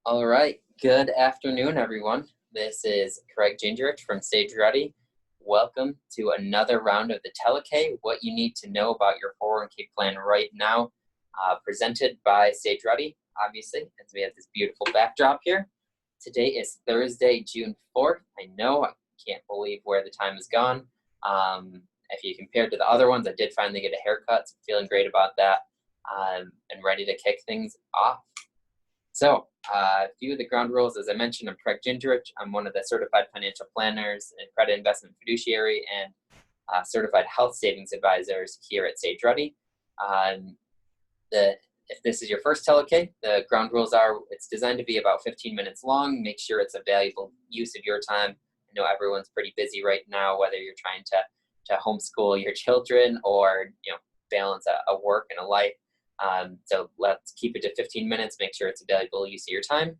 All right. Good afternoon, everyone. This is Craig Gingerich from Sage Rutty. Welcome to another round of the TeleK, What You Need to Know About Your 401k Plan Right Now, presented by Sage Rutty, obviously, as we have this beautiful backdrop here. Today is Thursday, June 4th. I know, I can't believe where the time has gone. If you compare to the other ones, I did finally get a haircut, so I'm feeling great about that, and ready to kick things off. So, a few of the ground rules, as I mentioned, I'm Craig Gingerich. I'm one of the certified financial planners and credit investment fiduciary and certified health savings advisors here at Sage Rutty. If this is your first TeleK, the ground rules are it's designed to be about 15 minutes long. Make sure it's a valuable use of your time. I know everyone's pretty busy right now, whether you're trying to homeschool your children or balance a work and a life. So let's keep it to 15 minutes, make sure it's a valuable use of your time.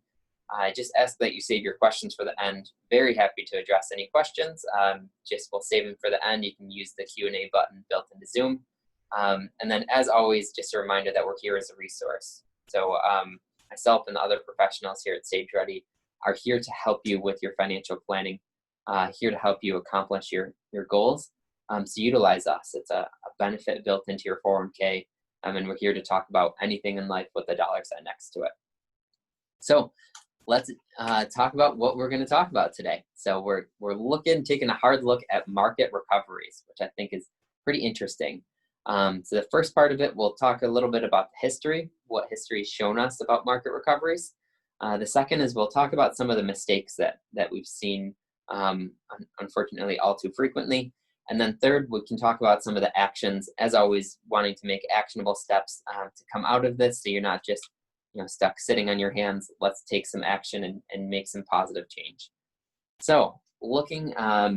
I just ask that you save your questions for the end. Very happy to address any questions. We'll save them for the end. You can use the Q&A button built into Zoom. And then as always, just a reminder that we're here as a resource. So myself and the other professionals here at Sage Rutty are here to help you with your financial planning, here to help you accomplish your goals. So utilize us. It's a benefit built into your 401k. And we're here to talk about anything in life with a dollar sign next to it. So let's talk about what we're going to talk about today. So we're taking a hard look at market recoveries, which I think is pretty interesting. So the first part of it, we'll talk a little bit about the history, what history has shown us about market recoveries. The second is we'll talk about some of the mistakes that we've seen, unfortunately, all too frequently. And then third, we can talk about some of the actions, as always, wanting to make actionable steps to come out of this, so you're not just stuck sitting on your hands. Let's take some action and make some positive change. So looking,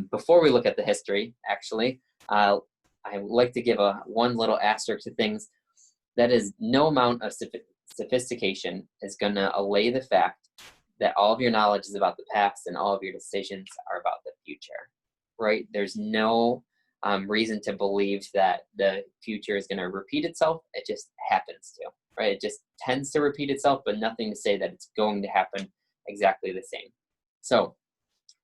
before we look at the history, actually, I would like to give one little asterisk to things. That is, no amount of sophistication is going to allay the fact that all of your knowledge is about the past and all of your decisions are about the future. Right? There's no reason to believe that the future is going to repeat itself. It just happens to, right? It just tends to repeat itself, but nothing to say that it's going to happen exactly the same. So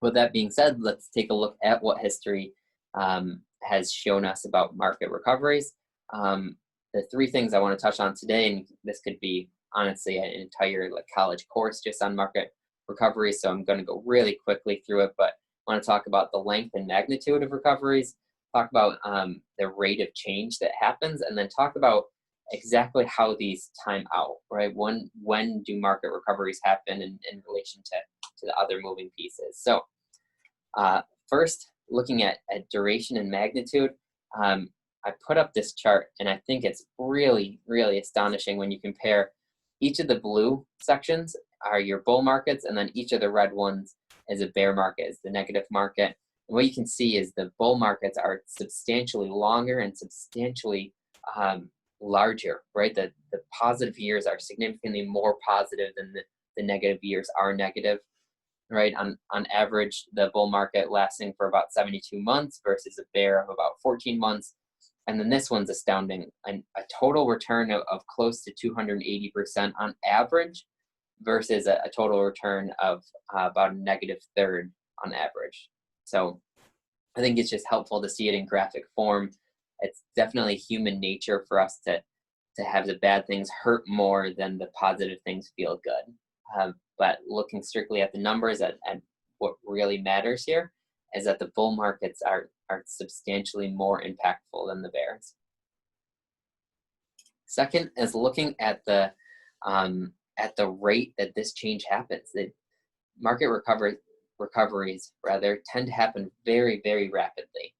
with that being said, let's take a look at what history has shown us about market recoveries. The three things I want to touch on today, and this could be honestly an entire college course just on market recovery, so I'm going to go really quickly through it, but I want to talk about the length and magnitude of recoveries, talk about the rate of change that happens, and then talk about exactly how these time out, right? When do market recoveries happen in relation to the other moving pieces? So first, looking at duration and magnitude, I put up this chart, and I think it's really, really astonishing when you compare each of the blue sections are your bull markets, and then each of the red ones is a bear market, is the negative market. And what you can see is the bull markets are substantially longer and substantially larger, right? The positive years are significantly more positive than the negative years are negative, right? On average, the bull market lasting for about 72 months versus a bear of about 14 months. And then this one's astounding, a total return of close to 280% on average, versus a total return of about a negative third on average. So I think it's just helpful to see it in graphic form. It's definitely human nature for us to have the bad things hurt more than the positive things feel good. But looking strictly at the numbers, at what really matters here is that the bull markets are substantially more impactful than the bears. Second is looking at the rate that this change happens. The market recoveries tend to happen very, very rapidly.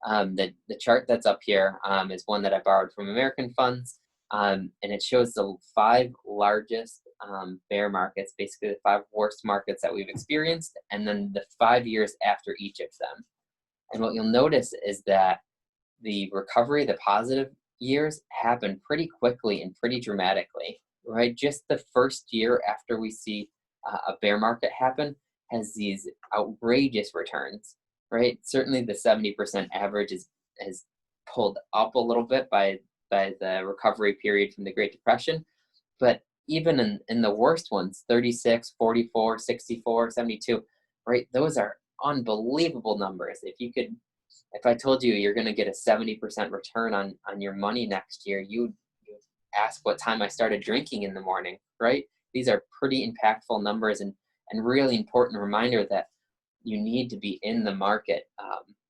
The chart that's up here is one that I borrowed from American Funds, and it shows the 5 largest bear markets, basically the 5 worst markets that we've experienced, and then the 5 years after each of them. And what you'll notice is that the recovery, the positive years, happen pretty quickly and pretty dramatically. Right, just the first year after we see a bear market happen has these outrageous returns, right? Certainly the 70% average is pulled up a little bit by the recovery period from the Great Depression, but even in the worst ones, 36, 44, 64, 72, right? Those are unbelievable numbers. If I told you you're going to get a 70% return on your money next year, you'd ask what time I started drinking in the morning, right? These are pretty impactful numbers, and really important reminder that you need to be in the market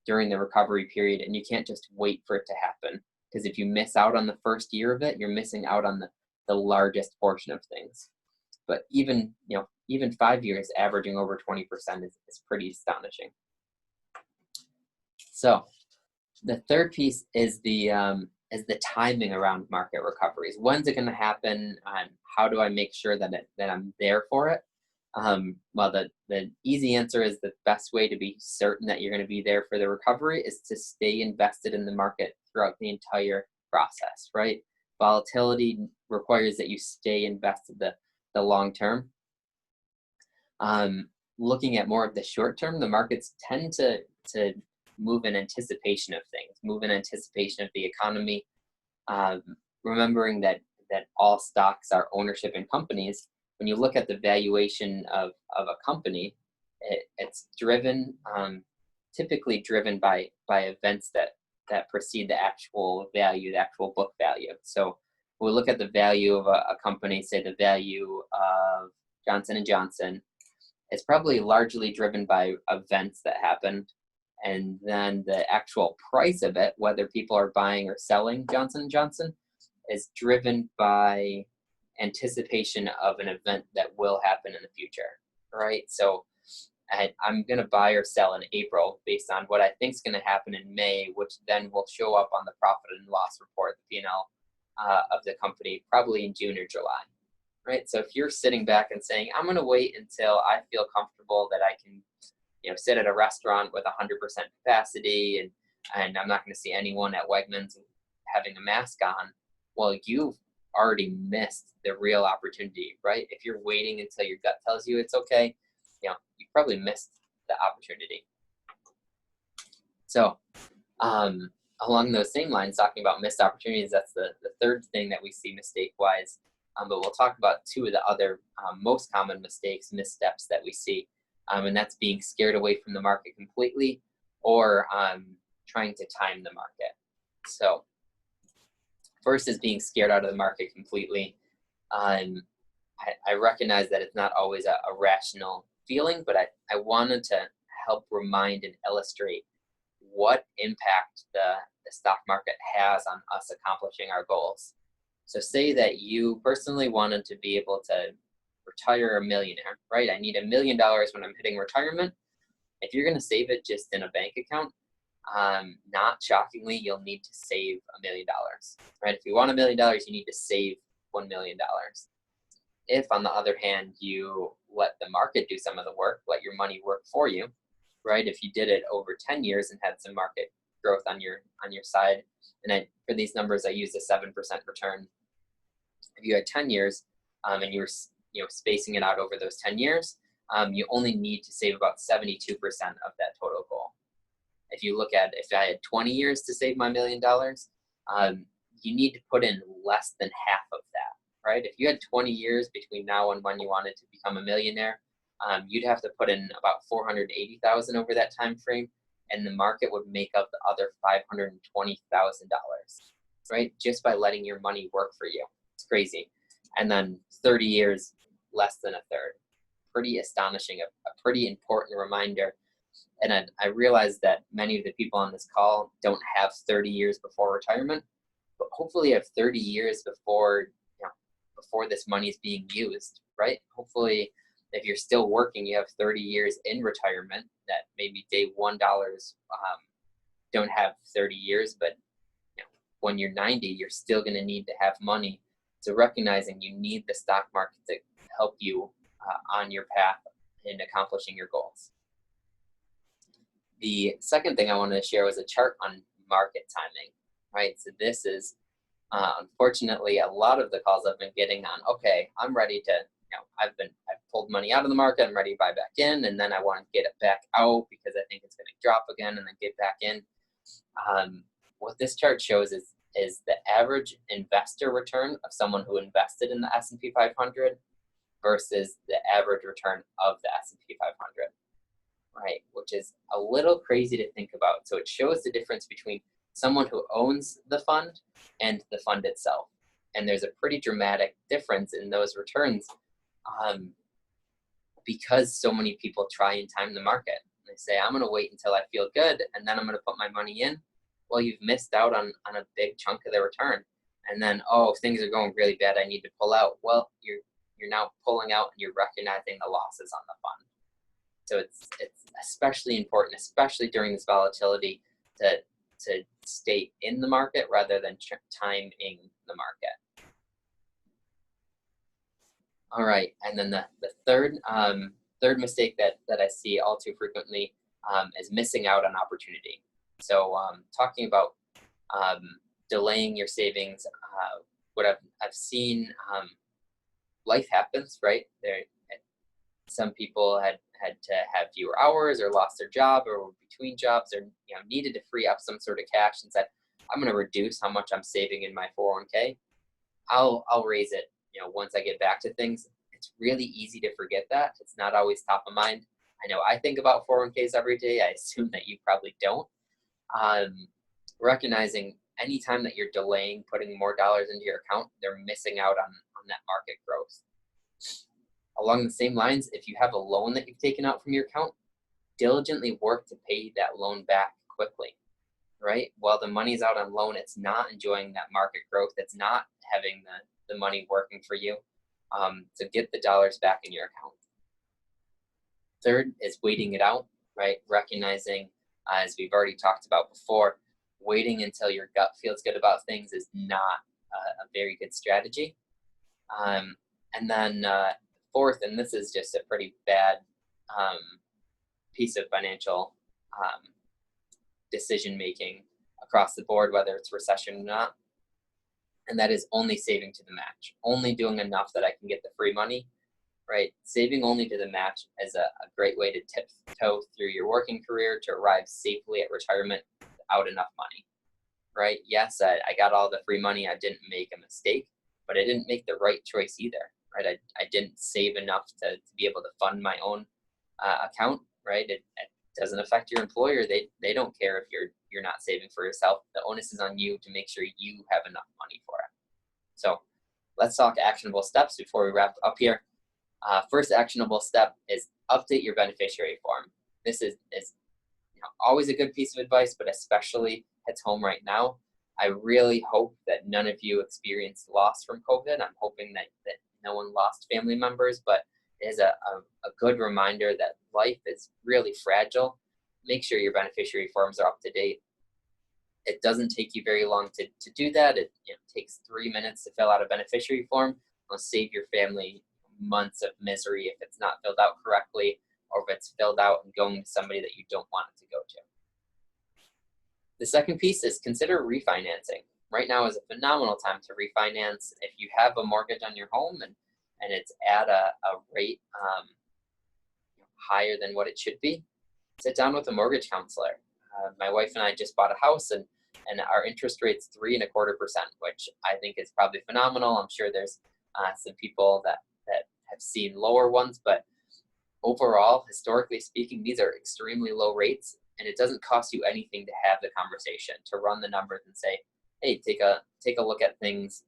during the recovery period, and you can't just wait for it to happen. Because if you miss out on the first year of it, you're missing out on the largest portion of things. But even 5 years averaging over 20% is pretty astonishing. So the third piece is the timing around market recoveries. When's it going to happen? How do I make sure that I'm there for it? Well, the easy answer is the best way to be certain that you're going to be there for the recovery is to stay invested in the market throughout the entire process, right? Volatility requires that you stay invested the long term. Looking at more of the short term, the markets tend to move in anticipation of things, move in anticipation of the economy, remembering that all stocks are ownership in companies. When you look at the valuation of a company, it's driven, typically driven by events that precede the actual value, the actual book value. So when we look at the value of a company, say the value of Johnson & Johnson, it's probably largely driven by events that happened. And then the actual price of it, whether people are buying or selling Johnson & Johnson, is driven by anticipation of an event that will happen in the future, right? So I'm going to buy or sell in April based on what I think is going to happen in May, which then will show up on the profit and loss report, the P&L of the company, probably in June or July, right? So if you're sitting back and saying, I'm going to wait until I feel comfortable that I can sit at a restaurant with 100% capacity and I'm not going to see anyone at Wegmans having a mask on, well, you've already missed the real opportunity, right? If you're waiting until your gut tells you it's okay, you probably missed the opportunity. So along those same lines, talking about missed opportunities, that's the third thing that we see mistake-wise. But we'll talk about two of the other most common mistakes, missteps that we see. And that's being scared away from the market completely or trying to time the market. So first is being scared out of the market completely. I recognize that it's not always a rational feeling, but I wanted to help remind and illustrate what impact the stock market has on us accomplishing our goals. So say that you personally wanted to be able to retire a millionaire, right? I need $1 million when I'm hitting retirement. If you're going to save it just in a bank account, not shockingly, you'll need to save $1 million, right? If you want $1 million, you need to save $1 million. If, on the other hand, you let the market do some of the work, let your money work for you, right? If you did it over 10 years and had some market growth on your side, and for these numbers, I use a 7% return. If you had 10 years and you were spacing it out over those 10 years, you only need to save about 72% of that total goal. If you look at, if I had 20 years to save my $1 million, you need to put in less than half of that, right? If you had 20 years between now and when you wanted to become a millionaire, you'd have to put in about $480,000 over that time frame, and the market would make up the other $520,000, right? Just by letting your money work for you. It's crazy. And then 30 years, less than a third. Pretty astonishing, a pretty important reminder. And I realize that many of the people on this call don't have 30 years before retirement, but hopefully you have 30 years before this money is being used, right? Hopefully, if you're still working, you have 30 years in retirement that maybe day $1 don't have 30 years, but when you're 90, you're still going to need to have money. So recognizing you need the stock market to help you on your path in accomplishing your goals. The second thing I wanted to share was a chart on market timing, right? So this is, unfortunately, a lot of the calls I've been getting on, okay, I'm ready to, I've pulled money out of the market, I'm ready to buy back in, and then I want to get it back out because I think it's going to drop again and then get back in. What this chart shows is is the average investor return of someone who invested in the S&P 500 versus the average return of the S&P 500, right? Which is a little crazy to think about. So it shows the difference between someone who owns the fund and the fund itself. And there's a pretty dramatic difference in those returns because so many people try and time the market. They say, I'm going to wait until I feel good, and then I'm going to put my money in. Well, you've missed out on a big chunk of the return. And then, oh, things are going really bad, I need to pull out. Well, you're now pulling out and you're recognizing the losses on the fund. So it's especially important, especially during this volatility, to stay in the market rather than timing the market. All right, and then the third mistake that I see all too frequently is missing out on opportunity. So talking about delaying your savings, what I've seen, life happens, right? Some people had to have fewer hours or lost their job or were between jobs or needed to free up some sort of cash and said, I'm going to reduce how much I'm saving in my 401k. I'll raise it once I get back to things. It's really easy to forget that. It's not always top of mind. I know I think about 401ks every day. I assume that you probably don't. Recognizing anytime that you're delaying putting more dollars into your account, they're missing out on that market growth. Along the same lines, if you have a loan that you've taken out from your account, diligently work to pay that loan back quickly, right? While the money's out on loan, it's not enjoying that market growth. It's not having the money working for you to get the dollars back in your account. Third is waiting it out, right? Recognizing, as we've already talked about before, waiting until your gut feels good about things is not a very good strategy. And then fourth, and this is just a pretty bad piece of financial decision making across the board, whether it's recession or not, and that is only saving to the match, only doing enough that I can get the free money, right? Saving only to the match is a great way to tiptoe through your working career to arrive safely at retirement without enough money, right? Yes, I got all the free money. I didn't make a mistake, but I didn't make the right choice either, right? I didn't save enough to be able to fund my own account, right? It doesn't affect your employer. They don't care if you're not saving for yourself. The onus is on you to make sure you have enough money for it. So let's talk actionable steps before we wrap up here. First actionable step is update your beneficiary form. This is always a good piece of advice, but especially hits home right now. I really hope that none of you experienced loss from COVID. I'm hoping that no one lost family members, but it is a good reminder that life is really fragile. Make sure your beneficiary forms are up to date. It doesn't take you very long to do that. It takes 3 minutes to fill out a beneficiary form. It'll save your family months of misery if it's not filled out correctly, or if it's filled out and going to somebody that you don't want it to go to. The second piece is consider refinancing. Right now is a phenomenal time to refinance. If you have a mortgage on your home and it's at a rate higher than what it should be, sit down with a mortgage counselor. My wife and I just bought a house and our interest rate's 3.25%, which I think is probably phenomenal. I'm sure there's some people that have seen lower ones, but overall, historically speaking, these are extremely low rates, and it doesn't cost you anything to have the conversation, to run the numbers and say, hey, take a look at things.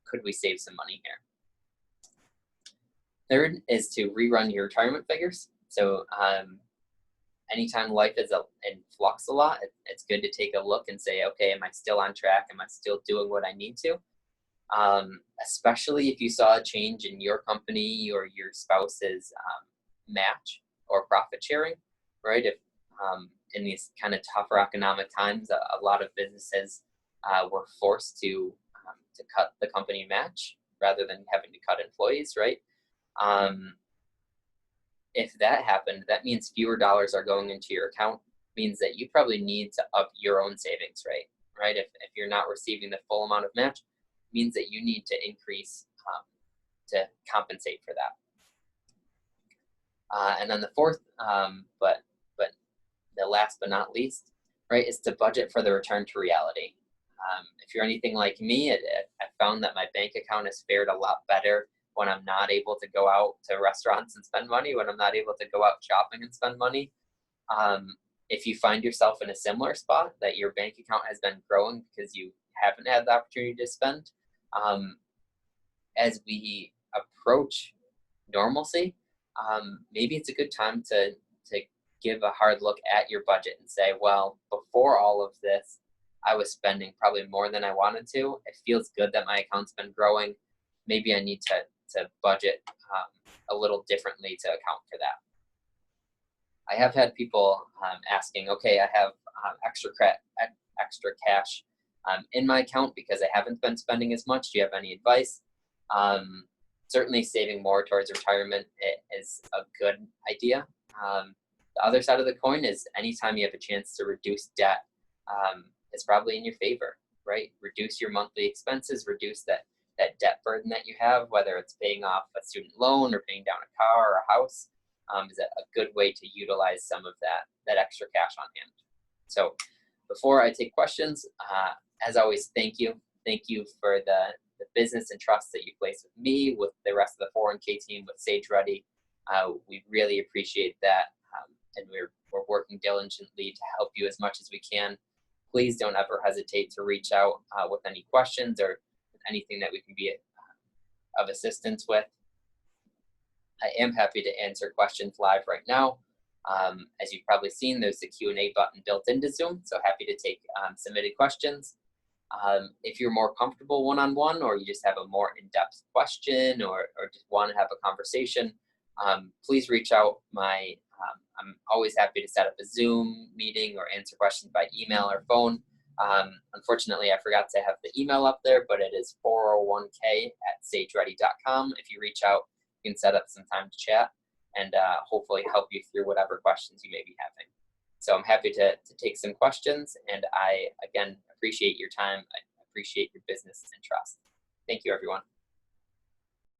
Could we save some money here? Third is to rerun your retirement figures. So anytime life is in flux a lot, it's good to take a look and say, okay, am I still on track? Am I still doing what I need to? Especially if you saw a change in your company or your spouse's match or profit sharing, right? If in these kind of tougher economic times, a lot of businesses were forced to cut the company match rather than having to cut employees, right? If that happened, that means fewer dollars are going into your account, means that you probably need to up your own savings rate, right? If you're not receiving the full amount of match, means that you need to increase to compensate for that. And then the fourth, but the last but not least, right, is to budget for the return to reality. If you're anything like me, I found that my bank account has fared a lot better when I'm not able to go out to restaurants and spend money, when I'm not able to go out shopping and spend money. Um, if you find yourself in a similar spot, that your bank account has been growing because you haven't had the opportunity to spend, um, as we approach normalcy, maybe it's a good time to give a hard look at your budget and say, well, before all of this, I was spending probably more than I wanted to. It feels good that my account's been growing. Maybe I need to budget a little differently to account for that. I have had people asking, okay, I have extra cash in my account because I haven't been spending as much. Do you have any advice? Um, Certainly, saving more towards retirement is a good idea. The other side of the coin is anytime you have a chance to reduce debt, it's probably in your favor, right? Reduce your monthly expenses, reduce that debt burden that you have, whether it's paying off a student loan or paying down a car or a house, is a good way to utilize some of that extra cash on hand. So before I take questions, as always, thank you. Thank you for the business and trust that you place with me, with the rest of the 401k team, with Sage Rutty. We really appreciate that, and we're working diligently to help you as much as we can. Please don't ever hesitate to reach out with any questions or anything that we can be of assistance with. I am happy to answer questions live right now. As you've probably seen, there's the Q&A button built into Zoom, so happy to take submitted questions. If you're more comfortable one-on-one, or you just have a more in-depth question, or just want to have a conversation, please reach out. I'm always happy to set up a Zoom meeting or answer questions by email or phone. Unfortunately, I forgot to have the email up there, but it is 401k@sageruddy.com. If you reach out, you can set up some time to chat and hopefully help you through whatever questions you may be having. So I'm happy to take some questions, and I, again, appreciate your time. I appreciate your business and trust. Thank you, everyone.